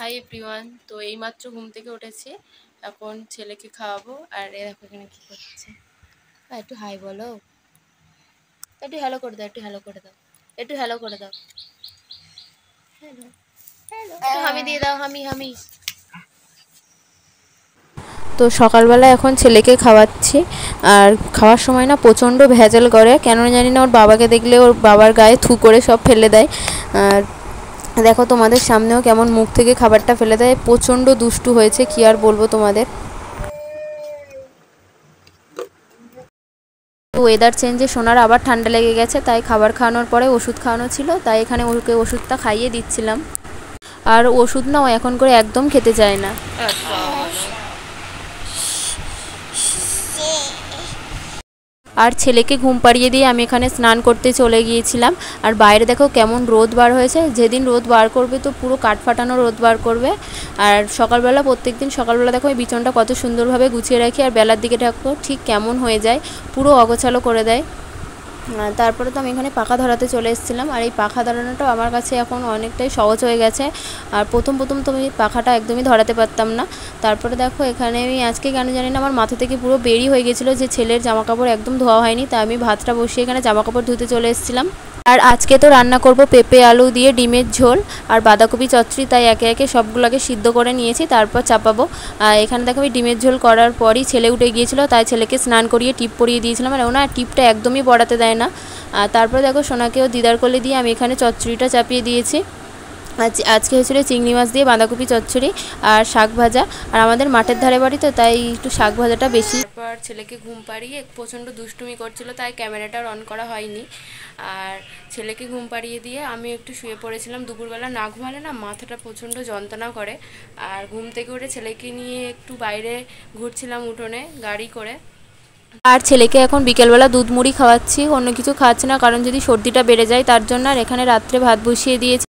Hi everyone. তো এইমাত্র ঘুম থেকে উঠেছি, এখন ছেলেকে খাওয়াবো। আর এ দেখো এখানে কী করছে। একটু হাই বলো, একটু হ্যালো করে দাও, একটু হ্যালো করে দাও, একটু হ্যালো করে দাও, হ্যালো হ্যালো, একটু হামি দিয়ে দাও, হামি হামি। তো সকালবেলা এখন ছেলেকে খাওয়াচ্ছি। আর খাওয়ার সময় না প্রচণ্ড ভেজাল করে, কেন জানি না, ওর বাবাকে দেখলে ওর বাবার গায়ে থু করে সব ফেলে দেয়। আর দেখো তোমাদের সামনেও কেমন মুখ থেকে খাবারটা ফেলে দেয়, প্রচণ্ড দুষ্টু হয়েছে, কি আর বলবো তোমাদের। তো ওয়েদার চেঞ্জে সোনার আবার ঠান্ডা লেগে গেছে, তাই খাবার খাওয়ানোর পরে ওষুধ খাওয়ানো ছিল, তাই এখানে ওকে ওষুধটা খাইয়ে দিচ্ছিলাম। আর ওষুধ না ও এখন করে একদম খেতে চায় না। আর ছেলেকে ঘুম পাড়িয়ে দিয়ে আমি এখানে স্নান করতে চলে গিয়েছিলাম। আর বাইরে দেখো কেমন রোদ বার হয়েছে, যেদিন রোদ বার করবে তো পুরো কাঠ ফাটানো রোদ বার করবে। আর সকালবেলা প্রত্যেকদিন সকালবেলা দেখো এই বিছানাটা কত সুন্দরভাবে গুছিয়ে রাখি, আর বেলার দিকে দেখো ঠিক কেমন হয়ে যায়, পুরো অগোছালো করে দেয়। তারপরে তো আমি এখানে পাখা ধরাতে চলে এসেছিলাম। আর এই পাখা ধরানোটাও আমার কাছে এখন অনেকটাই সহজ হয়ে গেছে। আর প্রথম তো আমি পাখাটা একদমই ধরাতে পারতাম না। তারপরে দেখো এখানে আমি আজকে কেন জানি না আমার মাথা থেকে পুরো বেরি হয়ে গেছিলো যে ছেলের জামাকাপড় একদম ধোয়া হয়নি, তাই আমি ভাতটা বসিয়ে এখানে জামাকাপড় ধুতে চলে এসেছিলাম। আর আজকে তো রান্না করব পেঁপে আলু দিয়ে ডিমের ঝোল আর বাঁধাকপি চচ্চড়ি, তাই একে একে সবগুলোকে সিদ্ধ করে নিয়েছি, তারপর চাপাবো। আর এখানে দেখো আমি ডিমের ঝোল করার পরই ছেলে উঠে গিয়েছিলো, তাই ছেলেকে স্নান করিয়ে টিপ পরিয়ে দিয়েছিলাম। আর ওনা টিপটা একদমই পড়াতে দেয় না। আর তারপরে দেখো সোনাকেও দিদার কোলে দিয়ে আমি এখানে চচ্চড়িটা চাপিয়ে দিয়েছি। আজকে হয়েছিল চিংড়ি মাছ দিয়ে বাঁধাকপি চচ্চড়ি আর শাক ভাজা। আর আমাদের মাঠের ধারে বাড়ি তো, তাই একটু শাক ভাজাটা বেশি। তারপর ছেলেকে ঘুম পাড়িয়ে প্রচণ্ড দুষ্টুমি করছিল, তাই ক্যামেরাটা অন করা হয়নি। আর ছেলেকে ঘুম পাড়িয়ে দিয়ে আমি একটু শুয়ে পড়েছিলাম। দুপুরবেলা না ঘুমালে না মাথাটা প্রচণ্ড যন্ত্রণা করে। আর ঘুম থেকে উঠে ছেলেকে নিয়ে একটু বাইরে ঘুরছিলাম উঠোনে গাড়ি করে। আর ছেলেকে এখন বিকেলবেলা দুধ মুড়ি খাওয়াচ্ছি, অন্য কিছু খাওয়াচ্ছি না, কারণ যদি সর্দিটা বেড়ে যায় তার জন্য। আর এখানে রাত্রে ভাত বসিয়ে দিয়েছি।